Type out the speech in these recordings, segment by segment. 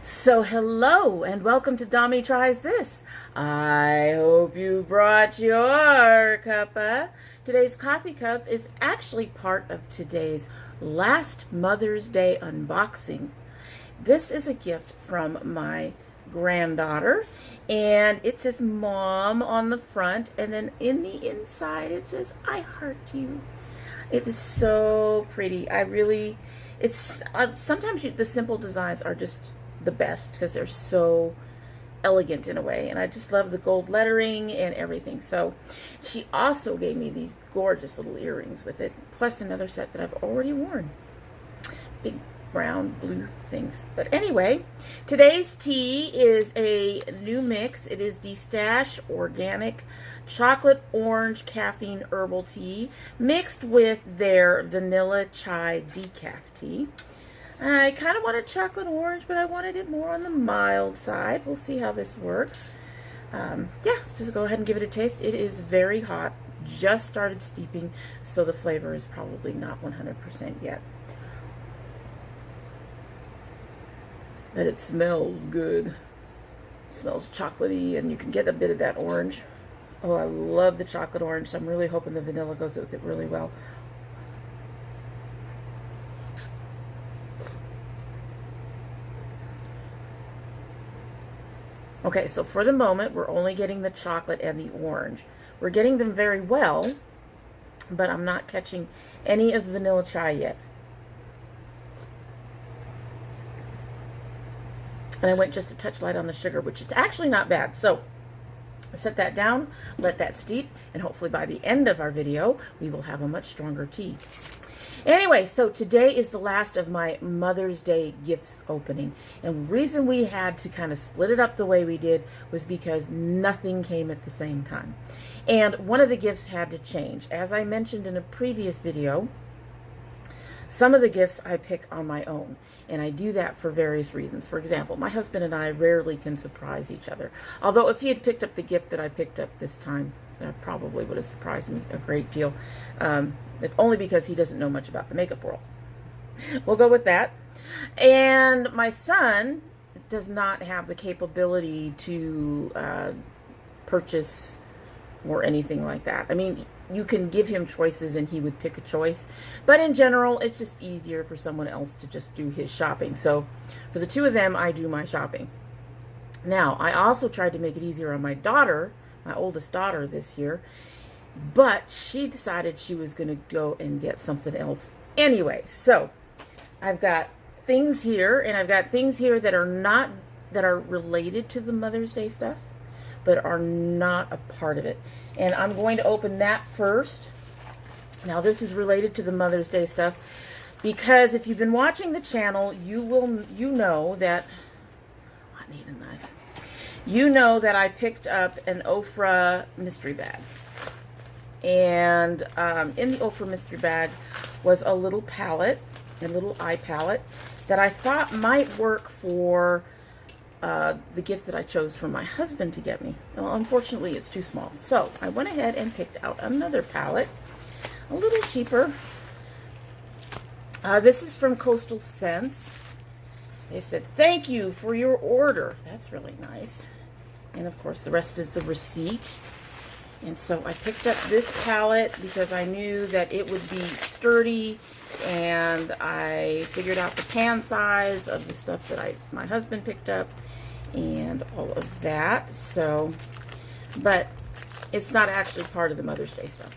So hello and welcome to Dommy Tries This. I hope you brought your cuppa. Today's coffee cup is actually part of today's last Mother's Day unboxing. This is a gift from my granddaughter, and it says Mom on the front, and then in the inside it says I heart you. It is so pretty. It's sometimes the simple designs are just the best because they're so elegant in a way, and I just love the gold lettering and everything. So she also gave me these gorgeous little earrings with it, plus another set that I've already worn, big brown blue things. But anyway, today's tea is a new mix. It is the Stash Organic Chocolate Orange Caffeine Herbal Tea mixed with their Vanilla Chai Decaf Tea. I kind of wanted chocolate orange, but I wanted it more on the mild side. We'll see how this works. Yeah, just go ahead and give it a taste. It is very hot. Just started steeping, so the flavor is probably not 100% yet. But it smells good. It smells chocolatey, and you can get a bit of that orange. Oh, I love the chocolate orange, so I'm really hoping the vanilla goes with it really well. Okay, so for the moment, we're only getting the chocolate and the orange. We're getting them very well, but I'm not catching any of the vanilla chai yet. And I went just a touch light on the sugar, which is actually not bad. So set that down, let that steep, and hopefully by the end of our video, we will have a much stronger tea. Anyway, so today is the last of my Mother's Day gifts opening. And the reason we had to kind of split it up the way we did was because nothing came at the same time. And one of the gifts had to change. As I mentioned in a previous video, some of the gifts I pick on my own, and I do that for various reasons. For example, my husband and I rarely can surprise each other. Although if he had picked up the gift that I picked up this time, that probably would have surprised me a great deal. If only because he doesn't know much about the makeup world. We'll go with that. And my son does not have the capability to purchase or anything like that. I mean, you can give him choices and he would pick a choice, but in general it's just easier for someone else to just do his shopping. So for the two of them, I do my shopping. Now, I also tried to make it easier on my daughter, my oldest daughter, this year, but she decided she was going to go and get something else anyway. So I've got things here, and I've got things here that are related to the Mother's Day stuff, but are not a part of it. And I'm going to open that first. Now, this is related to the Mother's Day stuff because if you've been watching the channel, you know that I need a knife. You know that I picked up an Ofra mystery bag. And in the Ofra mystery bag was a little palette, a little eye palette that I thought might work for the gift that I chose for my husband to get me. Well, unfortunately, it's too small. So I went ahead and picked out another palette, a little cheaper. This is from Coastal Scents. They said, "Thank you for your order." That's really nice. And of course, the rest is the receipt. And so I picked up this palette because I knew that it would be sturdy, and I figured out the pan size of the stuff that my husband picked up and all of that. So, but it's not actually part of the Mother's Day stuff.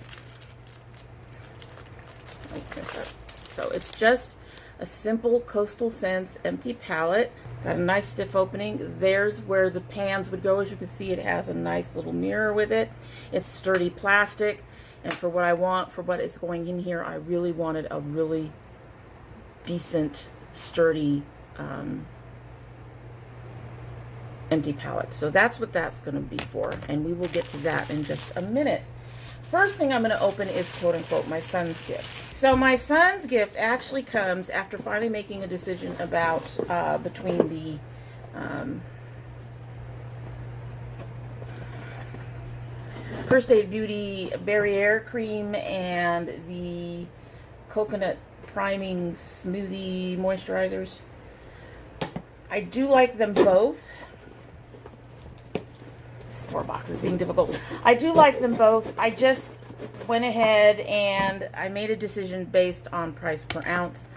Like this. So it's just a simple Coastal Scents empty palette. Got a nice stiff opening. There's where the pans would go. As you can see, it has a nice little mirror with it. It's sturdy plastic. And for what I want, for what is going in here, I really wanted a really decent, sturdy, empty palette. So that's what that's going to be for. And we will get to that in just a minute. First thing I'm going to open is, quote unquote, my son's gift. So my son's gift actually comes after finally making a decision about between the First Aid Beauty Barriere Cream and the Coconut Priming Smoothie Moisturizers. I do like them both. This 4 boxes being difficult. I do like them both. I just went ahead and I made a decision based on price per ounce.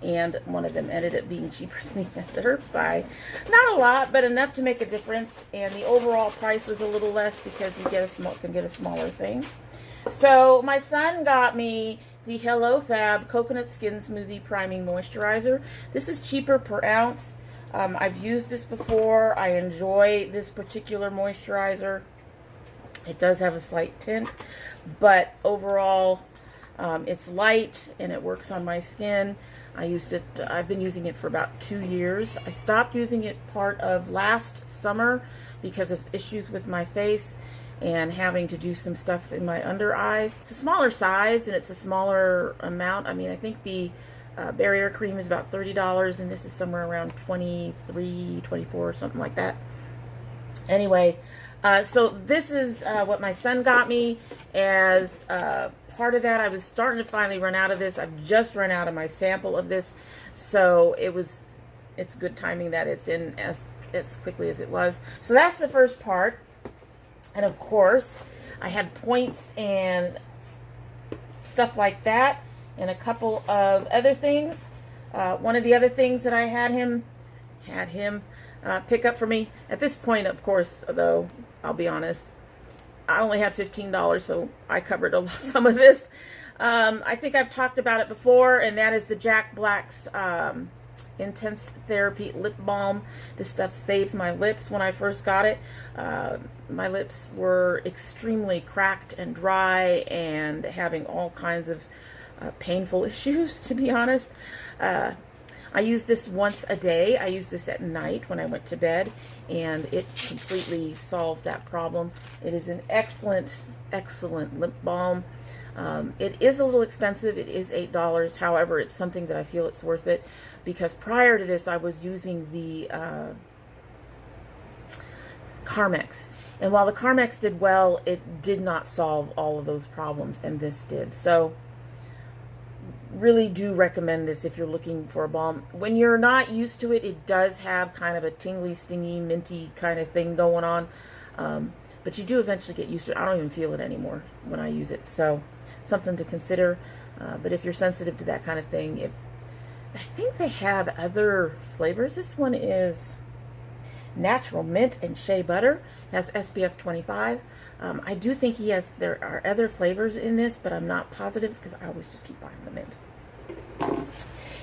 And one of them ended up being cheaper than the other by not a lot, but enough to make a difference. And the overall price was a little less because you can get a smaller thing. So my son got me the Hello Fab Coconut Skin Smoothie Priming Moisturizer. This is cheaper per ounce. I've used this before. I enjoy this particular moisturizer. It does have a slight tint, but overall it's light and it works on my skin. I've been using it for about 2 years. I stopped using it part of last summer because of issues with my face and having to do some stuff in my under eyes. It's a smaller size and it's a smaller amount. I mean, I think the barrier cream is about $30 and this is somewhere around $23, $24 or something like that. Anyway, so this is what my son got me as part of that. I was starting to finally run out of this. I've just run out of my sample of this, so it's good timing that it's in as quickly as it was. So that's the first part. And of course, I had points and stuff like that and a couple of other things. One of the other things that I had him pick up for me. At this point, of course, though, I'll be honest, I only had $15, so I covered some of this. I think I've talked about it before, and that is the Jack Black's Intense Therapy Lip Balm. This stuff saved my lips when I first got it. My lips were extremely cracked and dry and having all kinds of painful issues, to be honest. I use this once a day. I use this at night when I went to bed, and it completely solved that problem. It is an excellent, excellent lip balm. It is a little expensive. It is $8. However, it's something that I feel it's worth it because prior to this, I was using the Carmex. And while the Carmex did well, it did not solve all of those problems, and this did. So really do recommend this if you're looking for a balm. When you're not used to it, it does have kind of a tingly, stingy, minty kind of thing going on. But you do eventually get used to it. I don't even feel it anymore when I use it. So something to consider. But if you're sensitive to that kind of thing, I think they have other flavors. This one is natural mint and shea butter. It has SPF 25. I do think there are other flavors in this, but I'm not positive because I always just keep buying the mint.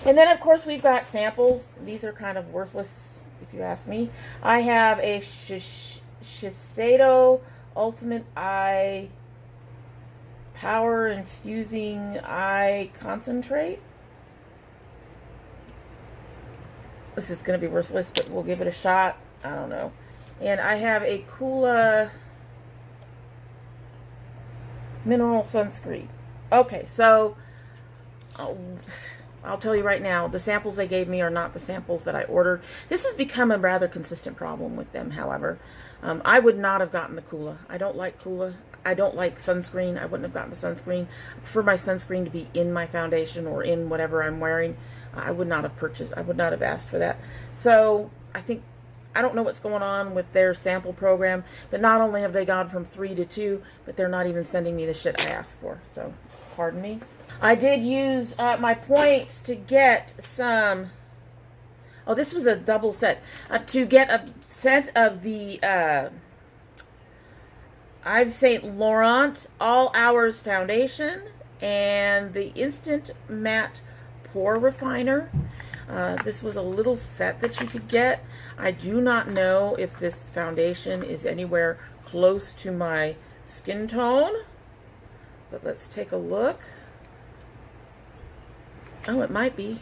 And then, of course, we've got samples. These are kind of worthless, if you ask me. I have a Shiseido Ultimate Eye Power Infusing Eye Concentrate. This is going to be worthless, but we'll give it a shot. I don't know. And I have a Hoola mineral sunscreen. Okay, so I'll tell you right now, the samples they gave me are not the samples that I ordered. This has become a rather consistent problem with them, however. I would not have gotten the Hoola. I don't like Hoola. I don't like sunscreen. I wouldn't have gotten the sunscreen. I prefer my sunscreen to be in my foundation or in whatever I'm wearing. I would not have asked for that. So I don't know what's going on with their sample program, but not only have they gone from 3 to 2, but they're not even sending me the shit I asked for. So, pardon me. I did use my points to get some, this was a double set, to get a set of the Yves Saint Laurent All Hours Foundation and the Instant Matte Pore Refiner. This was a little set that you could get. I do not know if this foundation is anywhere close to my skin tone, but let's take a look. Oh, it might be.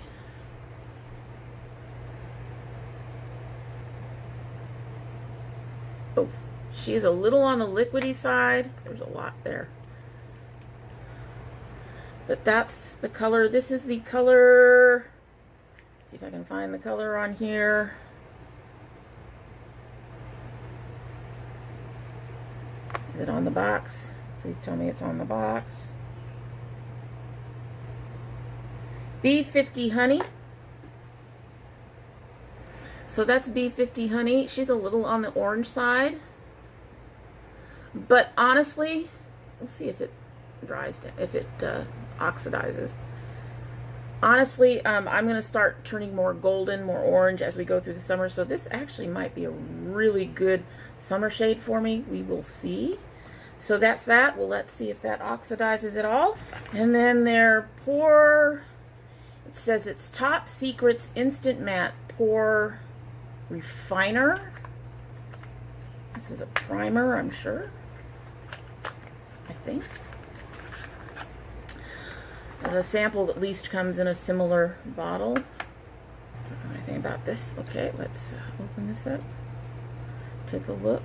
Oh, she is a little on the liquidy side. There's a lot there. But that's the color. This is the color. See if I can find the color on here. Is it on the box? Please tell me it's on the box. B50 Honey. So that's B50 Honey. She's a little on the orange side. But honestly, we'll see if it dries down, if it oxidizes. Honestly, I'm going to start turning more golden, more orange as we go through the summer. So this actually might be a really good summer shade for me. We will see. So that's that. Well, let's see if that oxidizes at all. And then their Pore, it says it's Top Secrets Instant Matte Pore Refiner. This is a primer, I'm sure. I think. The sample at least comes in a similar bottle. I don't know anything about this. Okay, let's open this up. Take a look.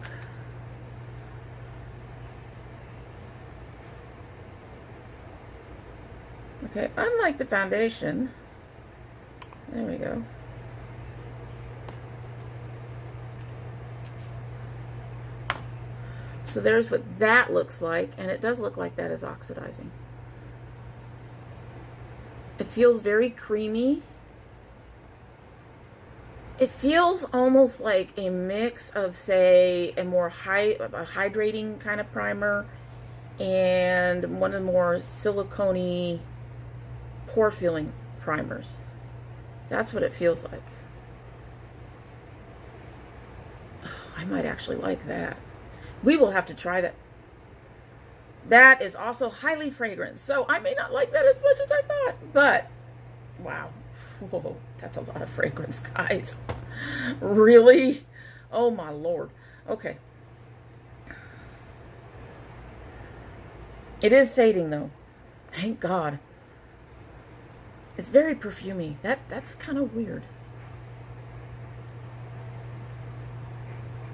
Okay, unlike the foundation, there we go. So there's what that looks like, and it does look like that is oxidizing. It feels very creamy. It feels almost like a mix of, say, a more hydrating kind of primer and one of the more silicone-y pore filling primers. That's what it feels like. Oh, I might actually like that. We will have to try that. That is also highly fragrant, so I may not like that as much as I thought, but wow. Whoa, that's a lot of fragrance, guys. Really? Oh my Lord. Okay. It is fading though. Thank God. It's very perfumey. That's kind of weird.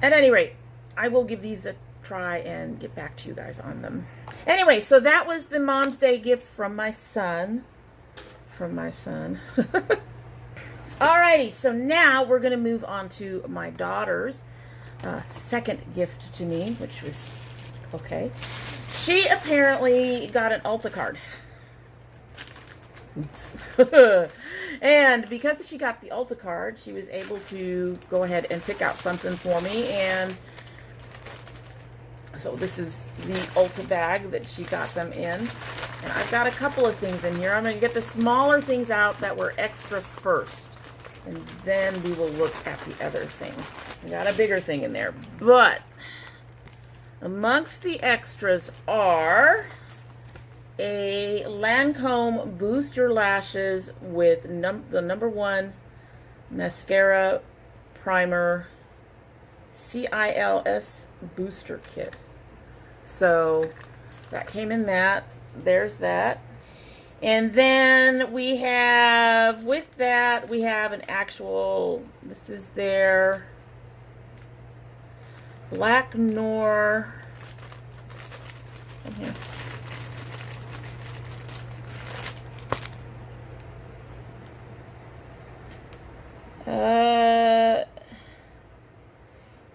At any rate, I will give these a try and get back to you guys on them. Anyway, so that was the Mom's Day gift from my son. Alrighty, so now we're going to move on to my daughter's second gift to me, which was okay. She apparently got an Ulta card. Oops. And because she got the Ulta card, she was able to go ahead and pick out something for me. And so this is the Ulta bag that she got them in. And I've got a couple of things in here. I'm going to get the smaller things out that were extra first. And then we will look at the other thing. I got a bigger thing in there. But amongst the extras are a Lancome Boost Your Lashes with the #1 Mascara Primer CILS Booster Kit. So that came in that. There's that. And then we have, with that, we have an actual, this is their Black Noir. Okay.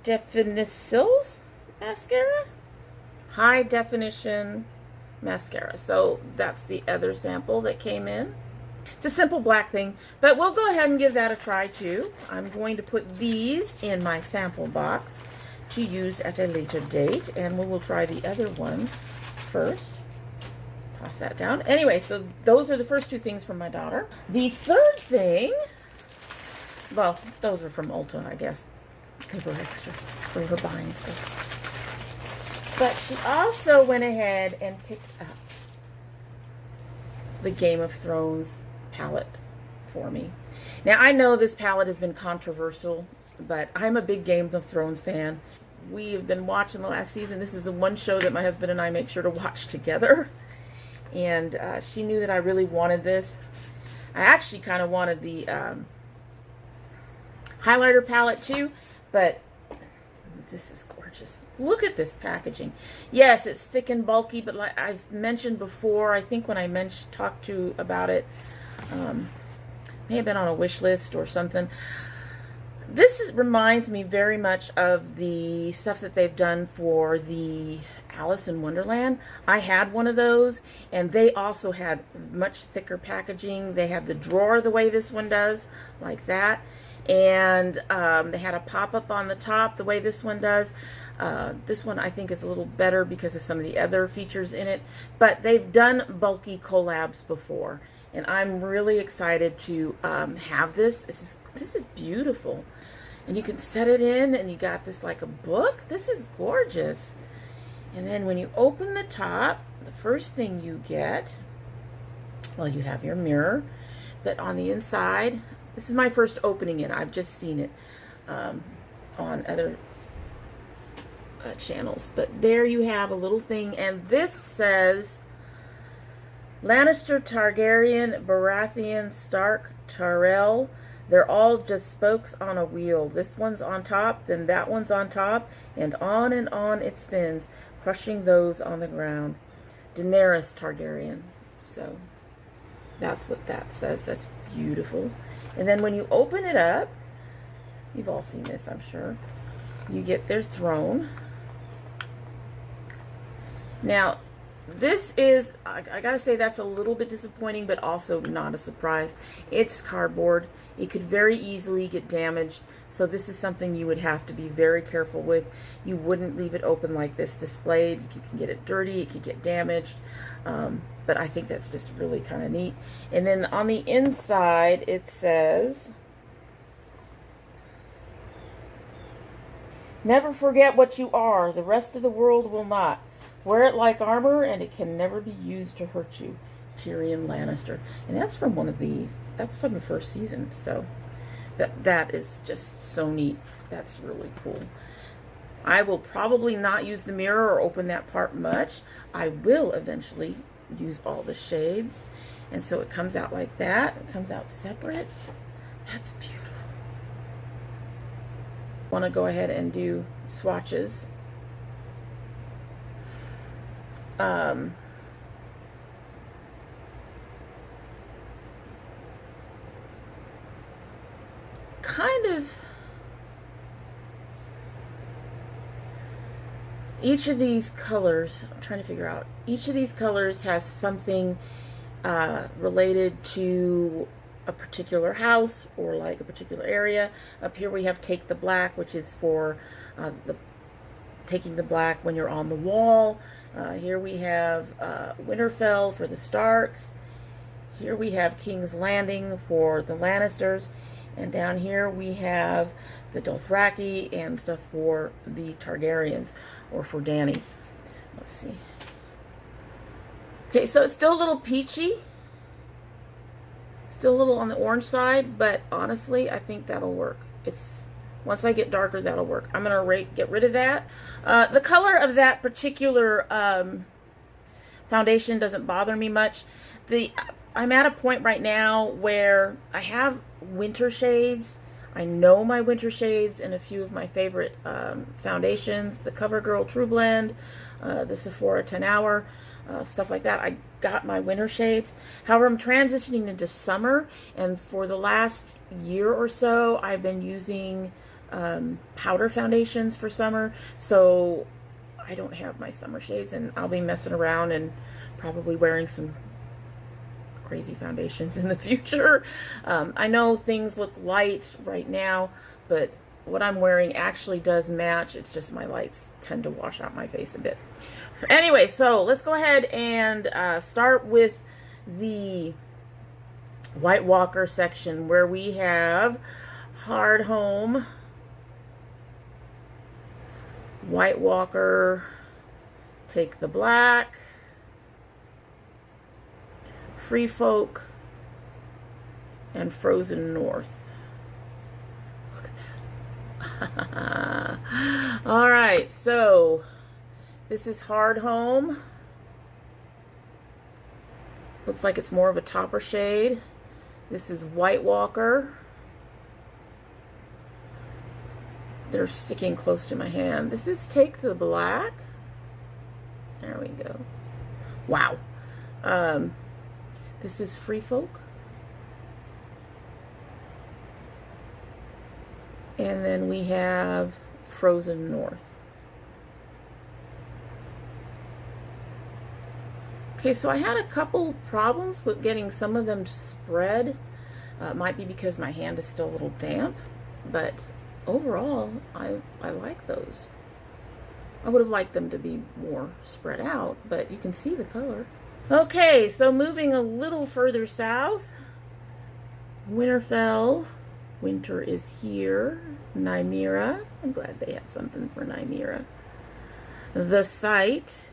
Definitions mascara, high definition mascara. So that's the other sample that came in. It's a simple black thing, but we'll go ahead and give that a try too. I'm going to put these in my sample box to use at a later date, and we will try the other one first. Toss that down. Anyway, so those are the first two things from my daughter. The third thing, well, those were from Ulta, I guess. They were extras. We were buying stuff. But she also went ahead and picked up the Game of Thrones palette for me. Now, I know this palette has been controversial, but I'm a big Game of Thrones fan. We have been watching the last season. This is the one show that my husband and I make sure to watch together. And she knew that I really wanted this. I actually kind of wanted the highlighter palette too, but this is gorgeous. Look at this packaging. Yes, it's thick and bulky, but like I've mentioned before, I think when I talked to you about it, may have been on a wish list or something. This reminds me very much of the stuff that they've done for the Alice in Wonderland. I had one of those, and they also had much thicker packaging. They have the drawer the way this one does, like that. And they had a pop-up on the top the way this one does. This one I think is a little better because of some of the other features in it, but they've done bulky collabs before, and I'm really excited to have this. This is beautiful, and you can set it in, and you got this like a book. This is gorgeous. And then when you open the top, the first thing you get, well, you have your mirror, but on the inside, this is my first opening it. I've just seen it on other channels, but there you have a little thing, and this says Lannister, Targaryen, Baratheon, Stark, Tyrell. They're all just spokes on a wheel. This one's on top, then that one's on top, and on it spins, crushing those on the ground. Daenerys Targaryen. So that's what that says. That's beautiful. And then when you open it up, you've all seen this, I'm sure, you get their throne. Now, this is, I gotta say, that's a little bit disappointing, but also not a surprise. It's cardboard. It could very easily get damaged, so this is something you would have to be very careful with. You wouldn't leave it open like this displayed. You can get it dirty, it could get damaged, but I think that's just really kind of neat. And then on the inside, it says, never forget what you are. The rest of the world will not. Wear it like armor, and it can never be used to hurt you. Tyrion Lannister. And that's from that's from the first season. So that is just so neat. That's really cool. I will probably not use the mirror or open that part much. I will eventually use all the shades. And so it comes out like that. It comes out separate. That's beautiful. Want to go ahead and do swatches. Kind of each of these colors, I'm trying to figure out, each of these colors has something related to a particular house or like a particular area. Up here we have Take the Black, which is for taking the black when you're on the wall. Here we have Winterfell for the Starks. Here we have King's Landing for the Lannisters. And down here we have the Dothraki and stuff for the Targaryens, or for Dany. Let's see. Okay, so it's still a little peachy. Still a little on the orange side, but honestly, I think that'll work. Once I get darker, that'll work. I'm going to get rid of that. The color of that particular foundation doesn't bother me much. I'm at a point right now where I have winter shades. I know my winter shades in a few of my favorite foundations. The CoverGirl True Blend, the Sephora 10 Hour, stuff like that. I got my winter shades. However, I'm transitioning into summer, and for the last year or so, I've been using powder foundations for summer, so I don't have my summer shades, and I'll be messing around and probably wearing some crazy foundations in the future. I know things look light right now, but what I'm wearing actually does match. It's just my lights tend to wash out my face a bit. Anyway, so let's go ahead and start with the White Walker section, where we have Hard Home, White Walker, Take the Black, Free Folk, and Frozen North. Look at that. All right, so this is Hard Home. Looks like it's more of a topper shade. This is White Walker. They're sticking close to my hand. This is Take the Black. There we go. Wow. This is Free Folk. And then we have Frozen North. Okay, so I had a couple problems with getting some of them to spread. It might be because my hand is still a little damp. But overall, I like those. I would have liked them to be more spread out, but you can see the color. Okay, so moving a little further south, Winterfell, winter is here, Nymira, I'm glad they had something for Nymira. The Site,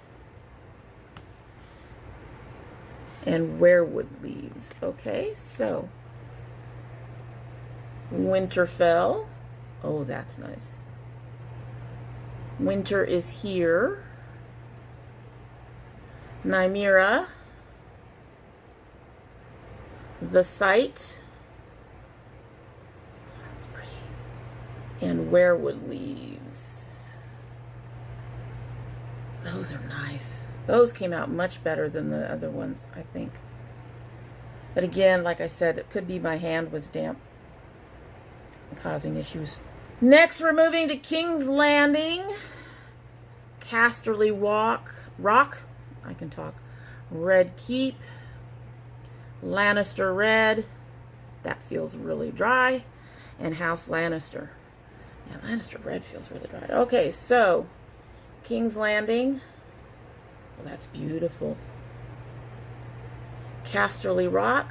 and Werewood Leaves. Okay, so Winterfell, oh, that's nice. Winter is here. Nymira. The Site. That's pretty. And Werewood Leaves. Those are nice. Those came out much better than the other ones, I think. But again, like I said, it could be my hand was damp, causing issues. Next, we're moving to King's Landing, Casterly Rock, I can talk, Red Keep, Lannister Red, that feels really dry, and House Lannister. Yeah, Lannister Red feels really dry. Okay, so King's Landing, well, that's beautiful. Casterly Rock,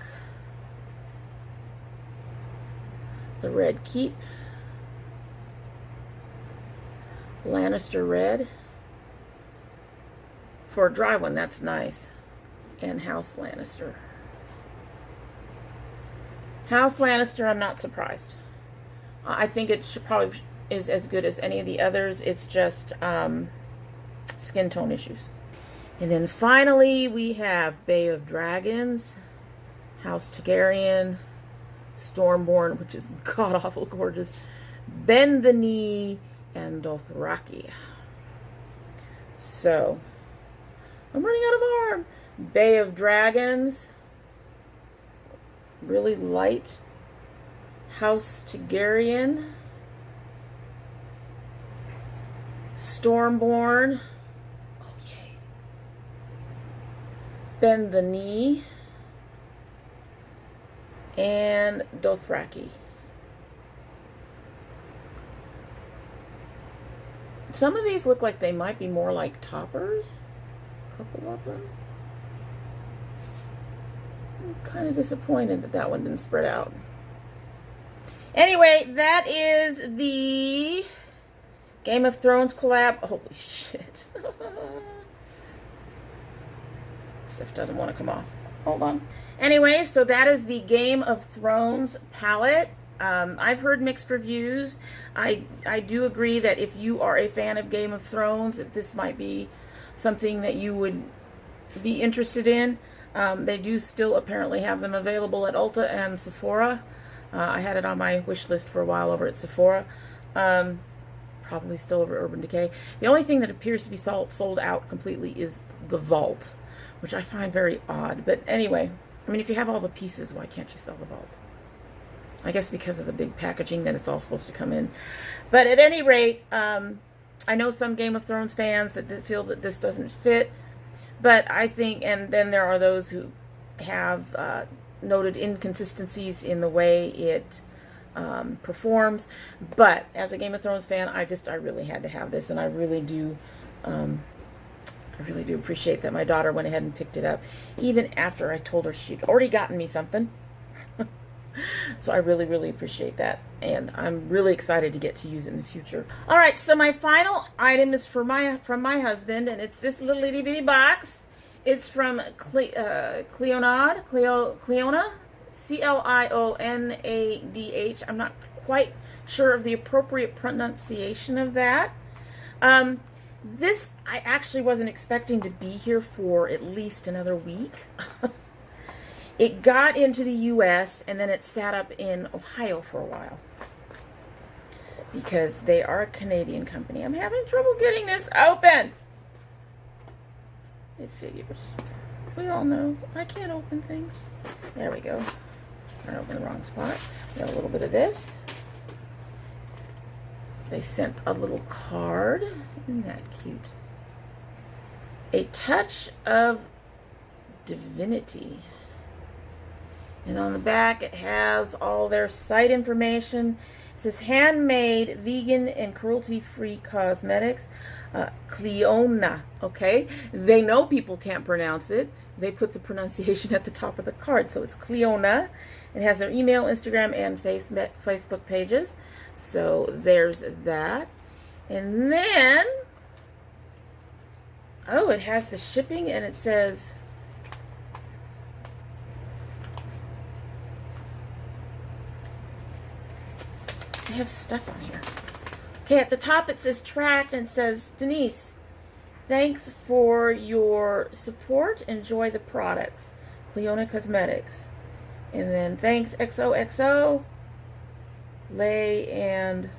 the Red Keep, Lannister Red. For a dry one, that's nice. And House Lannister. House Lannister, I'm not surprised. I think it should probably is as good as any of the others. It's just skin tone issues. And then finally, we have Bay of Dragons, House Targaryen, Stormborn, which is god-awful gorgeous, Bend the Knee, and Dothraki. So, I'm running out of arm. Bay of Dragons, really light. House Targaryen, Stormborn, oh yay, Bend the Knee, and Dothraki. Some of these look like they might be more like toppers. A couple of them. I'm kind of disappointed that that one didn't spread out. Anyway, that is the Game of Thrones collab. Holy shit. Stuff doesn't want to come off. Hold on. Anyway, so that is the Game of Thrones palette. I've heard mixed reviews. I do agree that if you are a fan of Game of Thrones, that this might be something that you would be interested in. They do still apparently have them available at Ulta and Sephora. I had it on my wish list for a while over at Sephora. Probably still over Urban Decay. The only thing that appears to be sold out completely is the Vault, which I find very odd. But anyway, I mean, if you have all the pieces, why can't you sell the Vault? I guess because of the big packaging that it's all supposed to come in. But at any rate, I know some Game of Thrones fans that feel that this doesn't fit. But I think, and then there are those who have noted inconsistencies in the way it performs. But as a Game of Thrones fan, I really had to have this, and I really do appreciate that my daughter went ahead and picked it up, even after I told her she'd already gotten me something. So I really appreciate that, and I'm really excited to get to use it in the future. All right, so my final item is from my husband, and it's this little itty bitty box. It's from Cleonad, Cleona, C-L-I-O-N-A-D-H. I'm not quite sure of the appropriate pronunciation of that. This I actually wasn't expecting to be here for at least another week. It got into the U.S. and then it sat up in Ohio for a while because they are a Canadian company. I'm having trouble getting this open. It figures. We all know I can't open things. There we go. I opened the wrong spot. Got a little bit of this. They sent a little card. Isn't that cute? A Touch of Divinity. And on the back, it has all their site information. It says handmade, vegan, and cruelty-free cosmetics. Cleona, okay? They know people can't pronounce it. They put the pronunciation at the top of the card. So it's Cleona. It has their email, Instagram, and Facebook pages. So there's that. And then, oh, it has the shipping, and it says, they have stuff on here. Okay, at the top it says tracked, and it says, Denise, thanks for your support. Enjoy the products. Cleona Cosmetics. And then thanks XOXO. Lay and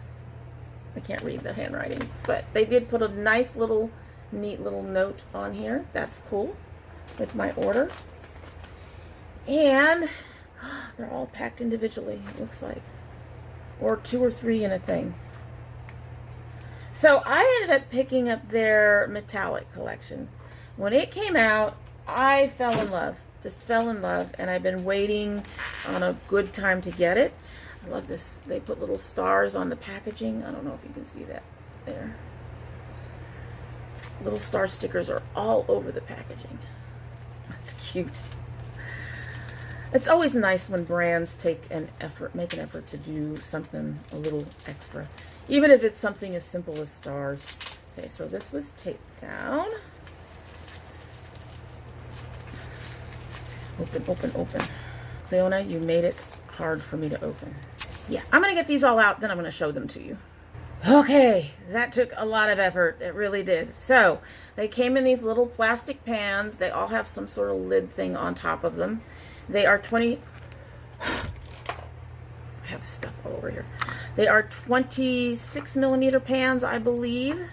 I can't read the handwriting, but they did put a nice little, neat little note on here. That's cool with my order. And they're all packed individually, it looks like. Or 2 or 3 in a thing. So I ended up picking up their metallic collection. When it came out, I fell in love. Just fell in love. And I've been waiting on a good time to get it. I love this. They put little stars on the packaging. I don't know if you can see that there. Little star stickers are all over the packaging. That's cute. It's always nice when brands make an effort to do something a little extra. Even if it's something as simple as stars. Okay, so this was taped down. Open, open, open. Cleona, you made it hard for me to open. Yeah, I'm going to get these all out, then I'm going to show them to you. Okay, that took a lot of effort. It really did. So, they came in these little plastic pans. They all have some sort of lid thing on top of them. They are 20... I have stuff all over here. They are 26 millimeter pans, I believe.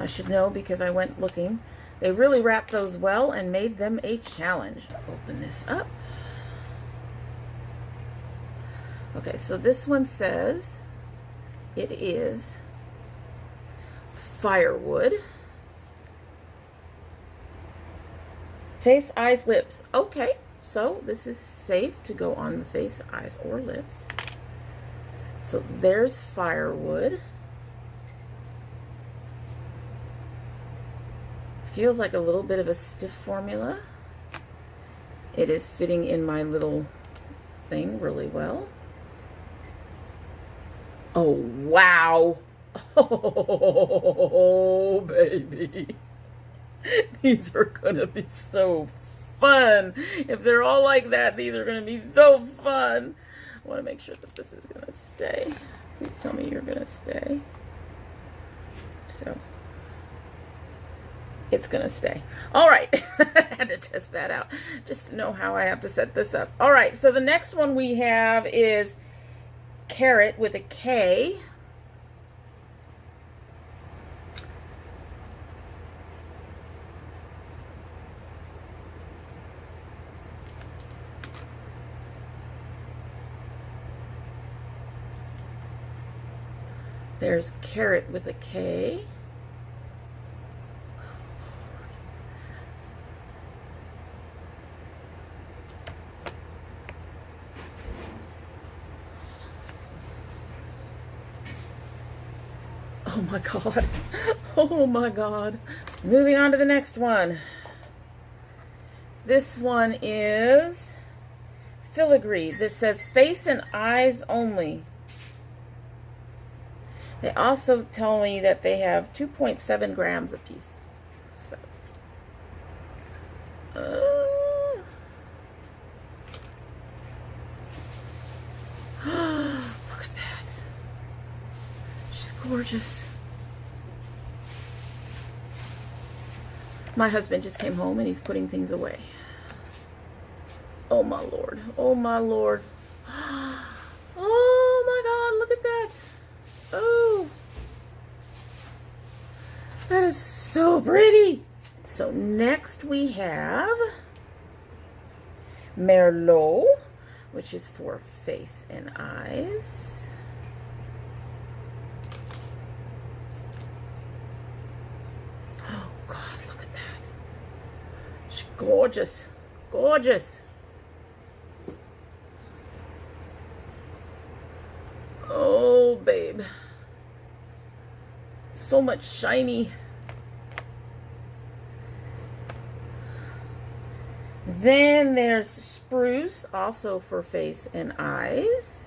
I should know because I went looking. They really wrapped those well and made them a challenge. Open this up. Okay, so this one says it is firewood. Face, eyes, lips. Okay, so this is safe to go on the face, eyes, or lips. So there's firewood. Feels like a little bit of a stiff formula. It is fitting in my little thing really well. Oh, wow. Oh, baby. These are going to be so fun. If they're all like that, these are going to be so fun. I want to make sure that this is going to stay. Please tell me you're going to stay. So, it's going to stay. All right. I had to test that out just to know how I have to set this up. All right. So, the next one we have is Carrot with a K. There's Carrot with a K. Oh my God. Oh my God. Moving on to the next one. This one is filigree that says face and eyes only. They also tell me that they have 2.7 grams a piece. So, look at that. She's gorgeous. My husband just came home and he's putting things away. Oh my Lord. Oh my Lord. Oh my God, look at that. Oh. That is so pretty. So next we have Mineralogie, which is for face and eyes. Oh God, look at that. She's gorgeous. Gorgeous. Oh, babe. So much shiny. Then there's Spruce, also for face and eyes.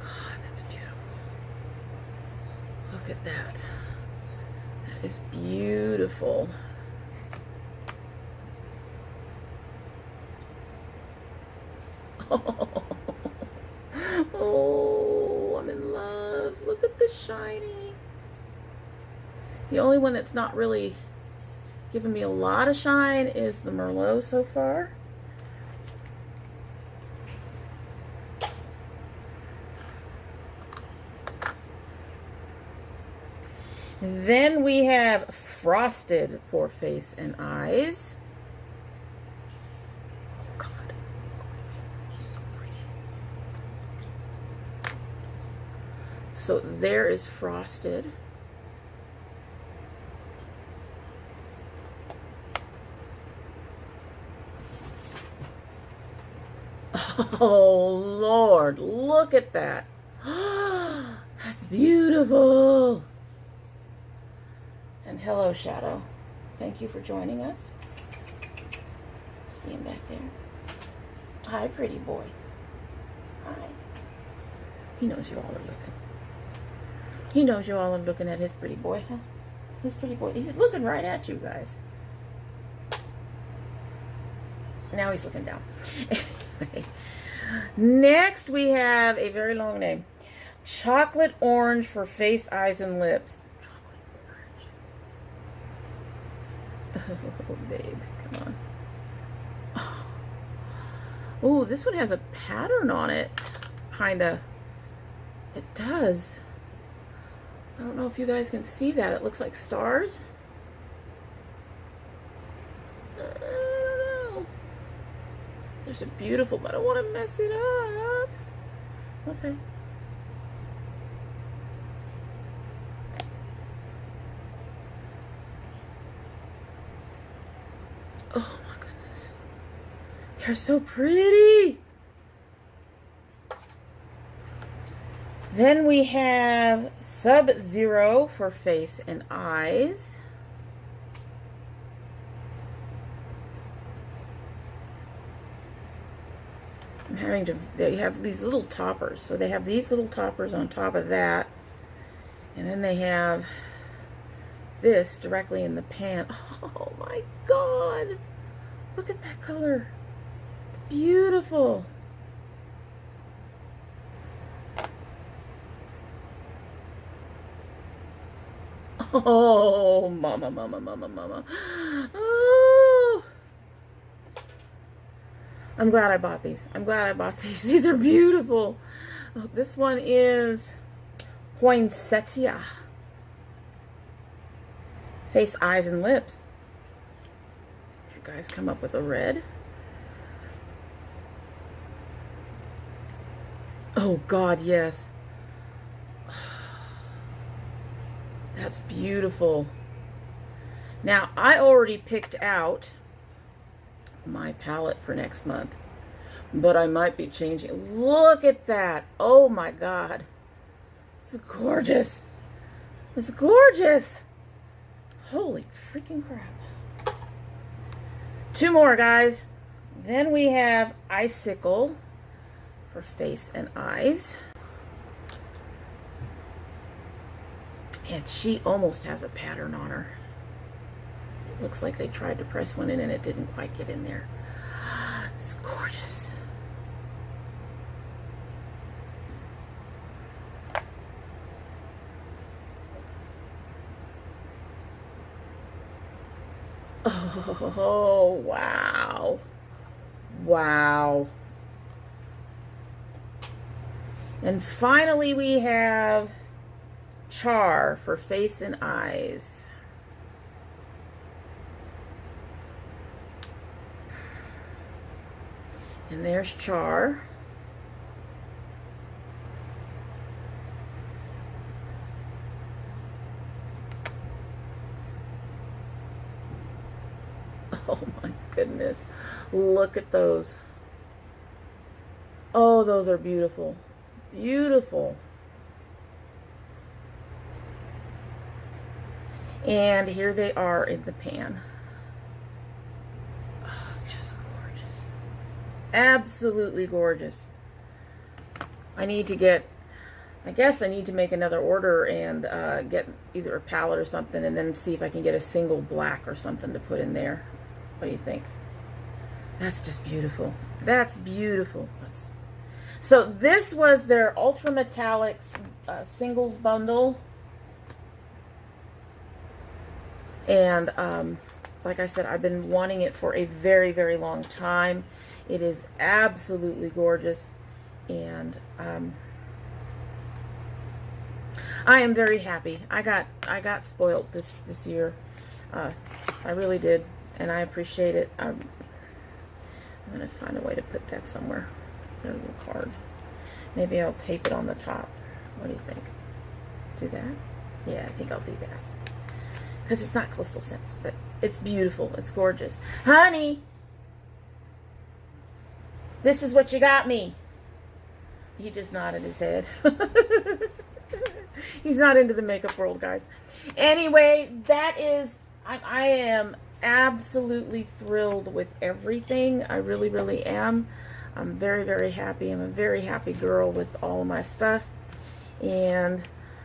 God, that's beautiful. Look at that. That is beautiful. Oh, I'm in love. Look at the shiny. The only one that's not really giving me a lot of shine is the Merlot so far. Then we have Frosted for face and eyes. So there is Frosted. Oh, Lord, look at that. That's beautiful. And hello, Shadow. Thank you for joining us. See him back there. Hi, pretty boy. Hi. He knows you all are looking. He knows you all are looking at his pretty boy, huh? His pretty boy. He's looking right at you guys. Now he's looking down. Anyway. Next, we have a very long name. Chocolate Orange for face, eyes, and lips. Chocolate Orange. Oh, babe. Come on. Oh, this one has a pattern on it. Kind of. It does. I don't know if you guys can see that. It looks like stars. I don't know. There's a beautiful, but I don't want to mess it up. Okay. Oh my goodness. They're so pretty. Then we have Sub-Zero for face and eyes. I'm having to, they have these little toppers. So they have these little toppers on top of that. And then they have this directly in the pan. Oh my God. Look at that color. Beautiful. Oh, mama, mama, mama, mama. Oh. I'm glad I bought these. I'm glad I bought these. These are beautiful. Oh, this one is Poinsettia. Face, eyes, and lips. You guys come up with a red. Oh, God, yes. That's beautiful. Now, I already picked out my palette for next month, but I might be changing. Look at that. Oh my God. It's gorgeous. It's gorgeous. Holy freaking crap. Two more, guys. Then we have Icicle for face and eyes. And she almost has a pattern on her. It looks like they tried to press one in and it didn't quite get in there. It's gorgeous. Oh, wow. Wow. And finally we have Char for face and eyes. And there's Char. Look at those. Oh, those are beautiful. Beautiful. And here they are in the pan. Oh, just gorgeous. Absolutely gorgeous. I guess I need to make another order and get either a palette or something, and then see if I can get a single black or something to put in there. What do you think? That's just beautiful. That's beautiful. So this was their Ultra Metallics singles bundle. And like I said, I've been wanting it for a very, very long time. It is absolutely gorgeous. And I am very happy. I got spoiled this year. I really did, and I appreciate it. I'm gonna find a way to put that somewhere. A little card. Maybe I'll tape it on the top. What do you think? Do that? Yeah, I think I'll do that. Because it's not crystal scents, but it's beautiful. It's gorgeous. Honey, this is what you got me. He just nodded his head. He's not into the makeup world, guys. Anyway, that is, I am absolutely thrilled with everything. I really, really am. I'm very, very happy. I'm a very happy girl with all of my stuff. And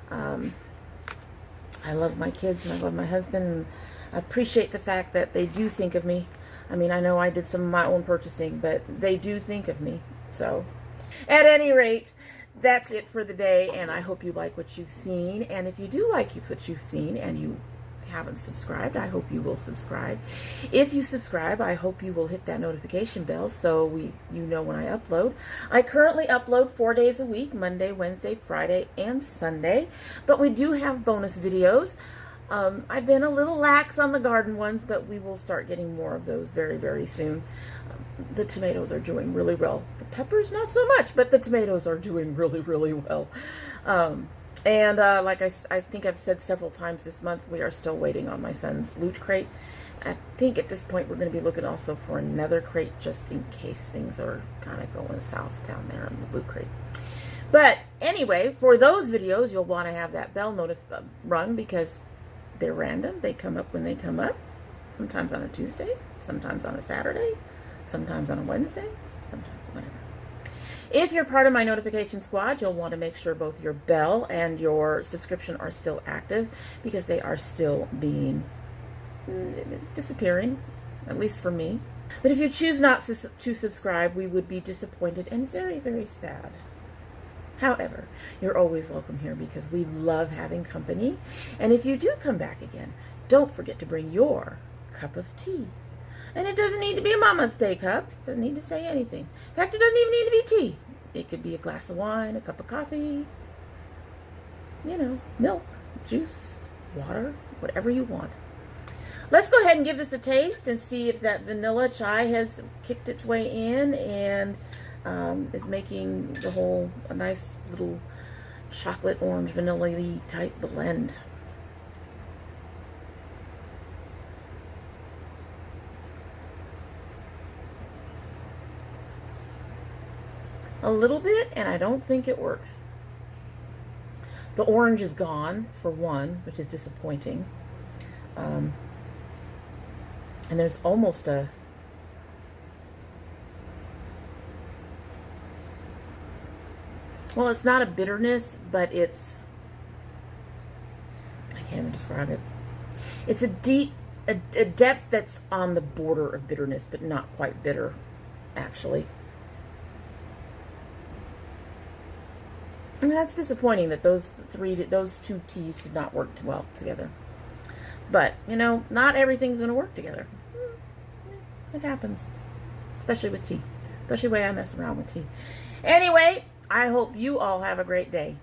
I love my kids and I love my husband. And I appreciate the fact that they do think of me. I mean, I know I did some of my own purchasing, but they do think of me. So, at any rate, that's it for the day, and I hope you like what you've seen. And if you do like what you've seen and you haven't subscribed, I hope you will subscribe. If you subscribe, I hope you will hit that notification bell so you know when I upload. I currently upload 4 days a week, Monday, Wednesday, Friday, and Sunday. But we do have bonus videos. I've been a little lax on the garden ones, but we will start getting more of those very, very soon. The tomatoes are doing really well. The peppers, not so much, but the tomatoes are doing really, really well. And like I think I've said several times this month, we are still waiting on my son's loot crate. I think at this point we're going to be looking also for another crate just in case things are kind of going south down there in the loot crate. But anyway, for those videos, you'll want to have that bell rung because they're random. They come up when they come up. Sometimes on a Tuesday, sometimes on a Saturday, sometimes on a Wednesday, sometimes whenever. If you're part of my notification squad, you'll want to make sure both your bell and your subscription are still active because they are still disappearing, at least for me. But if you choose not to subscribe, we would be disappointed and very, very sad. However, you're always welcome here because we love having company. And if you do come back again, don't forget to bring your cup of tea. And it doesn't need to be a Mama's Day cup. It doesn't need to say anything. In fact, it doesn't even need to be tea. It could be a glass of wine, a cup of coffee, you know, milk, juice, water, whatever you want. Let's go ahead and give this a taste and see if that vanilla chai has kicked its way in and is making the whole a nice little chocolate orange vanilla-y type blend. A little bit, and I don't think it works. The orange is gone, for one, which is disappointing. And there's almost a... Well, it's not a bitterness, but it's... I can't even describe it. It's a depth that's on the border of bitterness, but not quite bitter, actually. And that's disappointing that those two teas did not work well together. But, you know, not everything's going to work together. It happens. Especially with tea. Especially the way I mess around with tea. Anyway, I hope you all have a great day.